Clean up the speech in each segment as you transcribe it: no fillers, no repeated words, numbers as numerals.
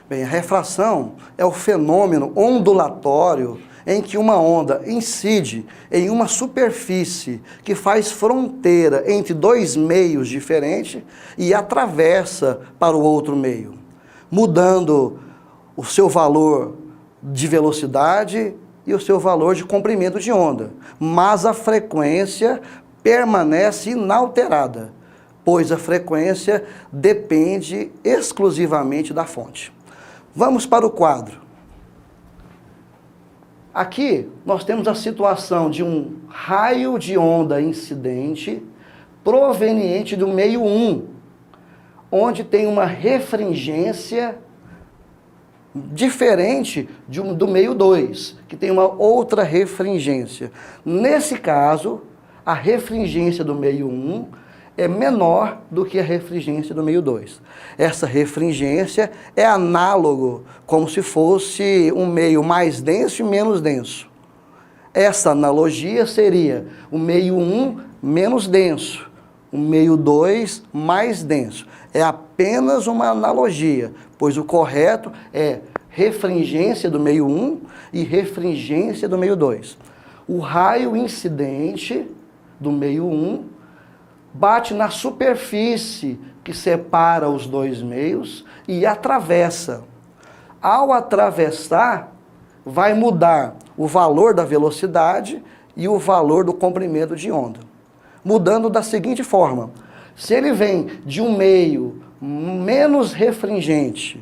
Bem, a refração é o fenômeno ondulatório em que uma onda incide em uma superfície que faz fronteira entre dois meios diferentes e atravessa para o outro meio, mudando o seu valor de velocidade e o seu valor de comprimento de onda, mas a frequência permanece inalterada, pois a frequência depende exclusivamente da fonte. Vamos para o quadro. Aqui nós temos a situação de um raio de onda incidente proveniente do meio 1, onde tem uma refringência diferente do meio 2, que tem uma outra refringência. Nesse caso, a refringência do meio 1 é menor do que a refringência do meio 2. Essa refringência é análogo, como se fosse um meio mais denso e menos denso. Essa analogia seria o meio 1 menos denso, o meio 2 mais denso. É apenas uma analogia, pois o correto é refringência do meio 1 e refringência do meio 2. O raio incidente do meio 1 bate na superfície que separa os dois meios e atravessa. Ao atravessar, vai mudar o valor da velocidade e o valor do comprimento de onda. Mudando da seguinte forma: se ele vem de um meio menos refringente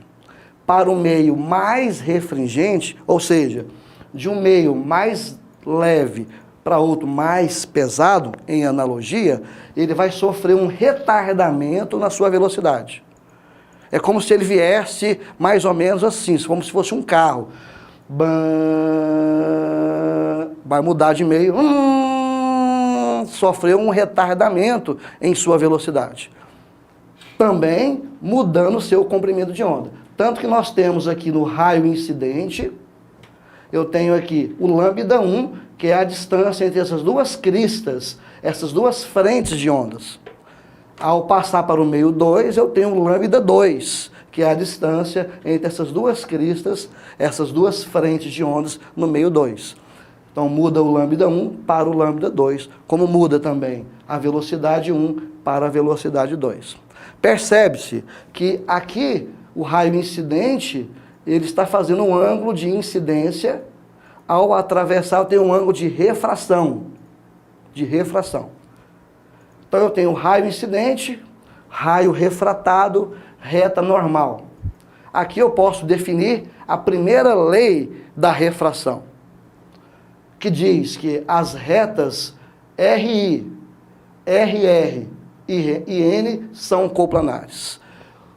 para um meio mais refringente, ou seja, de um meio mais leve para outro mais pesado, em analogia, ele vai sofrer um retardamento na sua velocidade. É como se ele viesse mais ou menos assim, como se fosse um carro. Vai mudar de meio, sofreu um retardamento em sua velocidade. Também mudando o seu comprimento de onda. Tanto que nós temos aqui no raio incidente, eu tenho aqui o lambda 1, que é a distância entre essas duas cristas, essas duas frentes de ondas. Ao passar para o meio 2, eu tenho o lambda 2, que é a distância entre essas duas cristas, essas duas frentes de ondas no meio 2. Então muda o lambda 1 para o lambda 2, como muda também a velocidade 1 para a velocidade 2. Percebe-se que aqui o raio incidente, ele está fazendo um ângulo de incidência. Ao atravessar, eu tenho um ângulo de refração. Então eu tenho raio incidente, raio refratado, reta normal. Aqui eu posso definir a primeira lei da refração, que diz que as retas RI, RR e N são coplanares.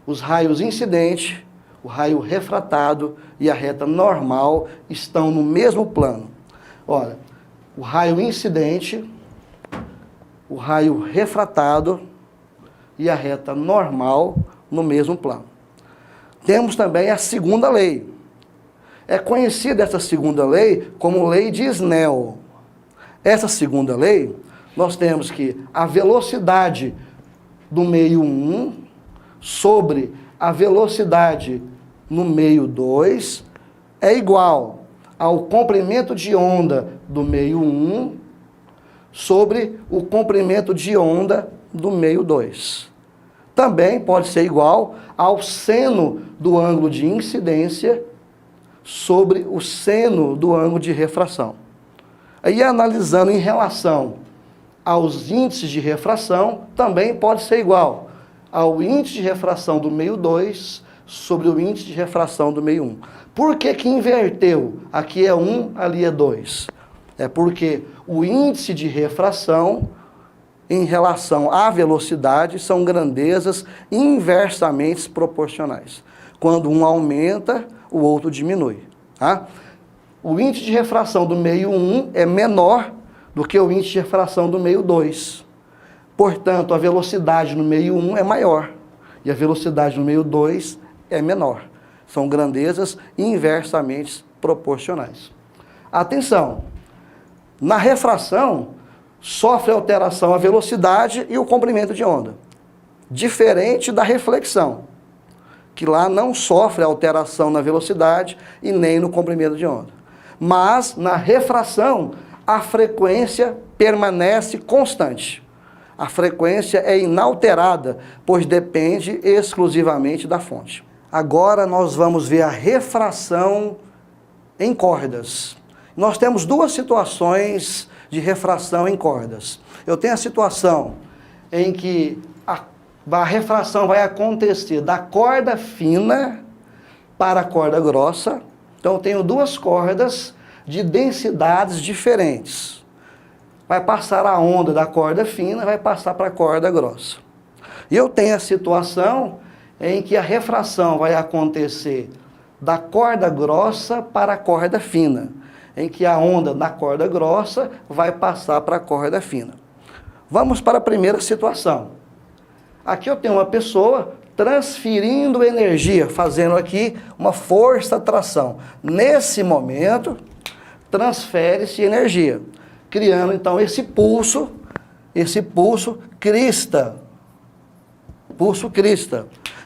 Os raios incidente, o raio refratado e a reta normal estão no mesmo plano. Olha, o raio incidente, o raio refratado e a reta normal no mesmo plano. Temos também a segunda lei. É conhecida essa segunda lei como lei de Snell. Essa segunda lei, nós temos que a velocidade do meio 1 sobre a velocidade no meio 2 é igual ao comprimento de onda do meio 1 sobre o comprimento de onda do meio 2. Também pode ser igual ao seno do ângulo de incidência sobre o seno do ângulo de refração. Aí, analisando em relação aos índices de refração, também pode ser igual ao índice de refração do meio 2 sobre o índice de refração do meio 1. Por que que inverteu? Aqui é 1, ali é 2. É porque o índice de refração em relação à velocidade são grandezas inversamente proporcionais. Quando um aumenta, o outro diminui. Tá? O índice de refração do meio 1 é menor do que o índice de refração do meio 2. Portanto, a velocidade no meio 1 é maior e a velocidade no meio 2 é menor. São grandezas inversamente proporcionais. Atenção! Na refração, sofre alteração a velocidade e o comprimento de onda, diferente da reflexão, que lá não sofre alteração na velocidade e nem no comprimento de onda. Mas na refração, a frequência permanece constante. A frequência é inalterada, pois depende exclusivamente da fonte. Agora nós vamos ver a refração em cordas. Nós temos duas situações de refração em cordas. Eu tenho a situação em que a refração vai acontecer da corda fina para a corda grossa. Então eu tenho duas cordas de densidades diferentes. Vai passar a onda da corda fina, vai passar para a corda grossa. E eu tenho a situação em que a refração vai acontecer da corda grossa para a corda fina, em que a onda da corda grossa vai passar para a corda fina. Vamos para a primeira situação. Aqui eu tenho uma pessoa transferindo energia, fazendo aqui uma força-tração. Nesse momento, transfere-se energia, criando então esse pulso crista,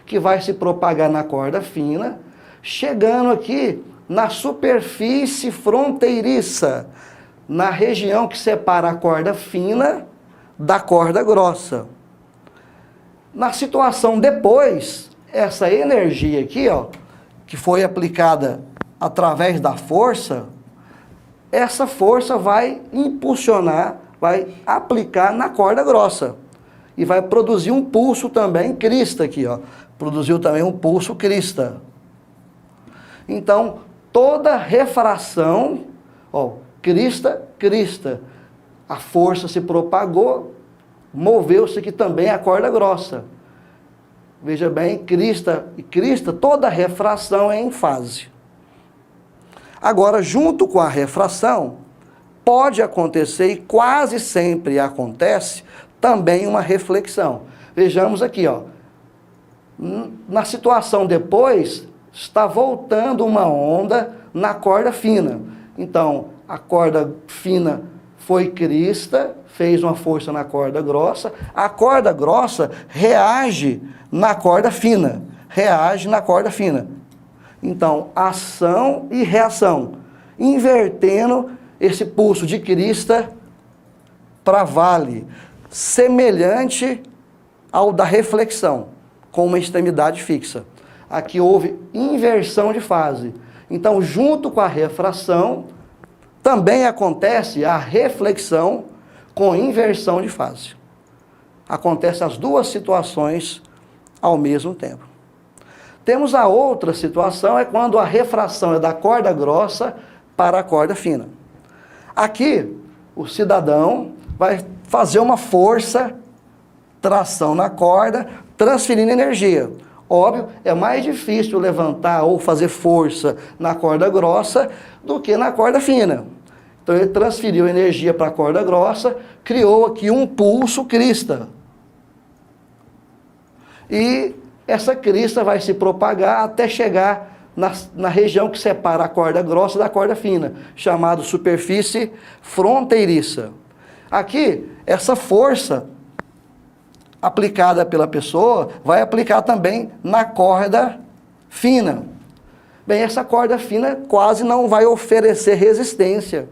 que vai se propagar na corda fina, chegando aqui na superfície fronteiriça, na região que separa a corda fina da corda grossa. Na situação depois, essa energia aqui, ó, que foi aplicada através da força, essa força vai impulsionar, vai aplicar na corda grossa. E vai produzir um pulso também crista aqui, ó. Produziu também um pulso crista. Então, toda refração, ó, crista, a força se propagou, moveu-se aqui também a corda grossa. Veja bem, crista, toda refração é em fase. Agora, junto com a refração, pode acontecer, e quase sempre acontece, também uma reflexão. Vejamos aqui, ó. Na situação depois, está voltando uma onda na corda fina. Então, a corda fina foi crista, fez uma força na corda grossa. A corda grossa reage na corda fina. Então, ação e reação. Invertendo esse pulso de crista para vale. Semelhante ao da reflexão, com uma extremidade fixa. Aqui houve inversão de fase. Então, junto com a refração, também acontece a reflexão com inversão de fase. Acontecem as duas situações ao mesmo tempo. Temos a outra situação, é quando a refração é da corda grossa para a corda fina. Aqui, o cidadão vai fazer uma força, tração na corda, transferindo energia. Óbvio, é mais difícil levantar ou fazer força na corda grossa do que na corda fina. Então ele transferiu energia para a corda grossa, criou aqui um pulso crista. E essa crista vai se propagar até chegar na região que separa a corda grossa da corda fina, chamado superfície fronteiriça. Aqui, essa força aplicada pela pessoa vai aplicar também na corda fina. Bem, essa corda fina quase não vai oferecer resistência.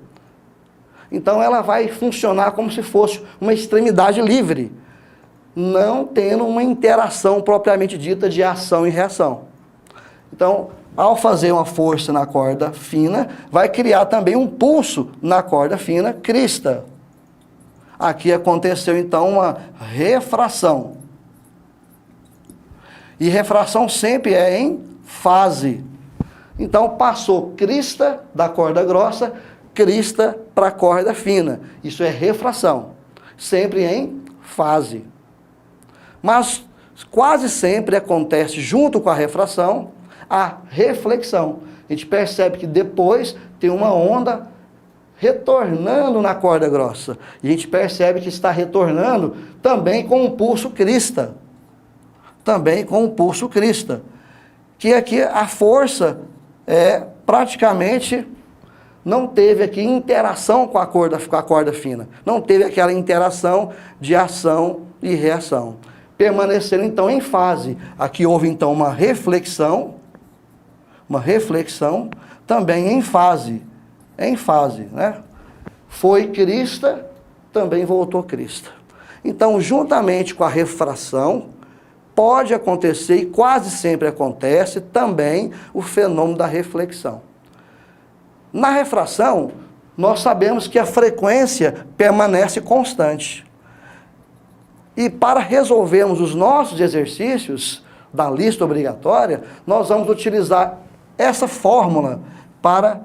Então ela vai funcionar como se fosse uma extremidade livre, não tendo uma interação propriamente dita de ação e reação. Então, ao fazer uma força na corda fina, vai criar também um pulso na corda fina crista. Aqui aconteceu então uma refração. E refração sempre é em fase. Então passou crista da corda grossa, crista para a corda fina. Isso é refração, sempre em fase. Mas quase sempre acontece junto com a refração a reflexão. A gente percebe que depois tem uma onda retornando na corda grossa. E a gente percebe que está retornando também com um pulso crista. Que aqui a força praticamente não teve aqui interação com a corda fina. Não teve aquela interação de ação e reação. permaneceram então em fase. Aqui houve então uma reflexão também em fase, né? Foi crista, também voltou crista. Então, juntamente com a refração, pode acontecer, e quase sempre acontece, também o fenômeno da reflexão. Na refração, nós sabemos que a frequência permanece constante. E para resolvermos os nossos exercícios da lista obrigatória, nós vamos utilizar essa fórmula para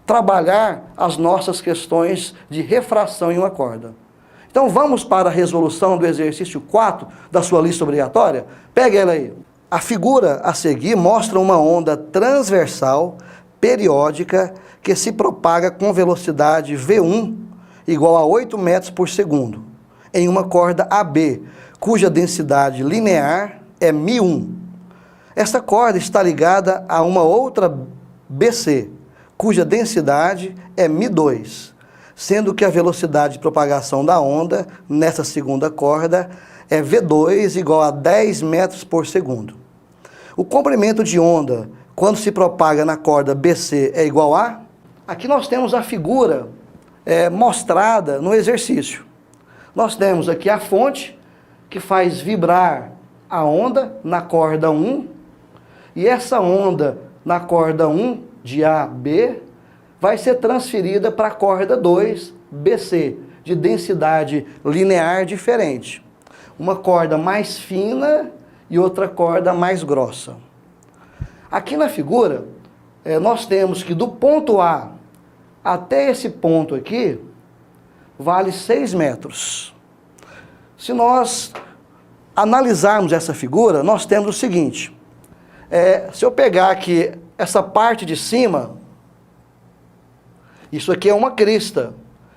trabalhar as nossas questões de refração em uma corda. Então vamos para a resolução do exercício 4 da sua lista obrigatória? Pegue ela aí. A figura a seguir mostra uma onda transversal periódica que se propaga com velocidade V1 igual a 8 metros por segundo, em uma corda AB, cuja densidade linear é μ1. Esta corda está ligada a uma outra BC, cuja densidade é μ2, sendo que a velocidade de propagação da onda nessa segunda corda é V2 igual a 10 metros por segundo. O comprimento de onda, quando se propaga na corda BC, é igual a... Aqui nós temos a figura mostrada no exercício. Nós temos aqui a fonte, que faz vibrar a onda na corda 1, e essa onda na corda 1, de A, B, vai ser transferida para a corda 2, BC, de densidade linear diferente. Uma corda mais fina e outra corda mais grossa. Aqui na figura, nós temos que do ponto A até esse ponto aqui, vale 6 metros. Se nós analisarmos essa figura, nós temos o seguinte. Se eu pegar aqui essa parte de cima, isso aqui é uma crista.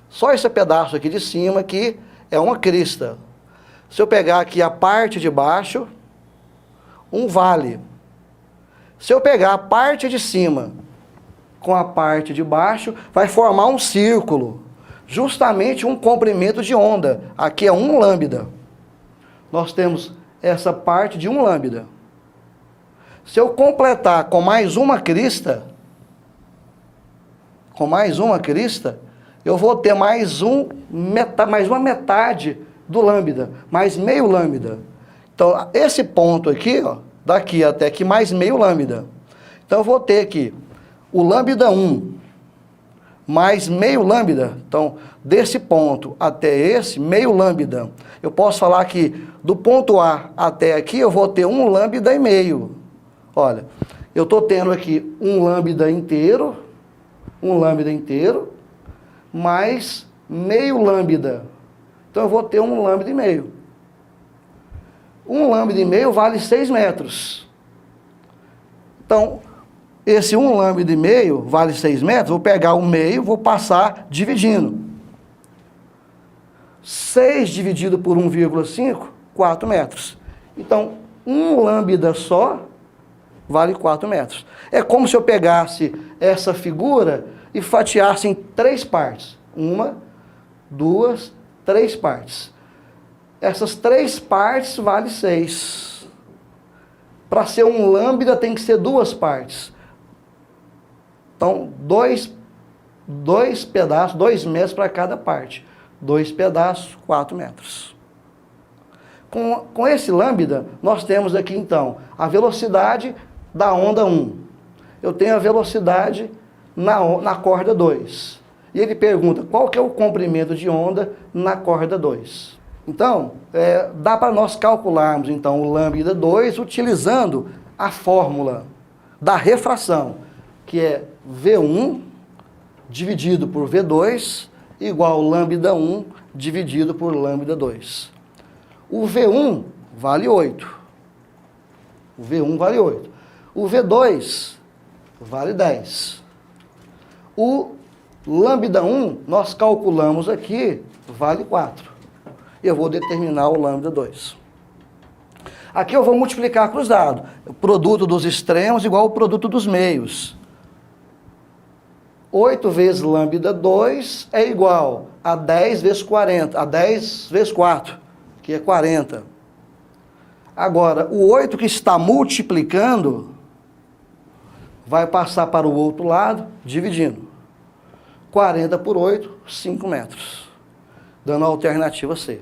Só esse pedaço aqui de cima aqui é uma crista. Se eu pegar aqui a parte de baixo, um vale. Se eu pegar a parte de cima com a parte de baixo, vai formar um círculo. Justamente um comprimento de onda. Aqui é 1 lambda. Nós temos essa parte de 1 lambda. Se eu completar com mais uma crista, eu vou ter mais uma metade do lambda, mais meio lambda. Então, esse ponto aqui, ó, daqui até aqui, mais meio lambda. Então, eu vou ter aqui o lambda 1 mais meio lambda. Então, desse ponto até esse, meio lambda. Eu posso falar que do ponto A até aqui, eu vou ter 1 lambda e meio. Olha, eu estou tendo aqui 1 lambda inteiro, mais meio lambda. Então, eu vou ter 1 lambda e meio. 1 lambda e meio vale 6 metros. Então, esse 1 lambda e meio vale 6 metros, vou pegar o meio, vou passar dividindo. 6 dividido por 1,5, 4 metros. Então, 1 lambda só vale 4 metros. É como se eu pegasse essa figura e fatiasse em 3 partes. 1, 2, 3 partes. Essas 3 partes vale 6. Para ser 1 lambda tem que ser 2 partes. Então, 2 pedaços, 2 metros para cada parte. 2 pedaços, 4 metros. Com esse lambda, nós temos aqui, então, a velocidade da onda 1. Eu tenho a velocidade na corda 2. E ele pergunta, qual que é o comprimento de onda na corda 2? Então, dá para nós calcularmos, então, o lambda 2 utilizando a fórmula da refração, que é V1 dividido por V2 igual lambda 1 dividido por lambda 2. O V1 vale 8. O V1 vale 8. O V2 vale 10. O lambda 1, nós calculamos aqui, vale 4. Eu vou determinar o lambda 2. Aqui eu vou multiplicar cruzado. O produto dos extremos igual ao produto dos meios. 8 vezes lambda 2 é igual a 10 vezes 40, a 10 vezes 4, que é 40. Agora, o 8 que está multiplicando vai passar para o outro lado, dividindo. 40 por 8, 5 metros. Dando a alternativa C.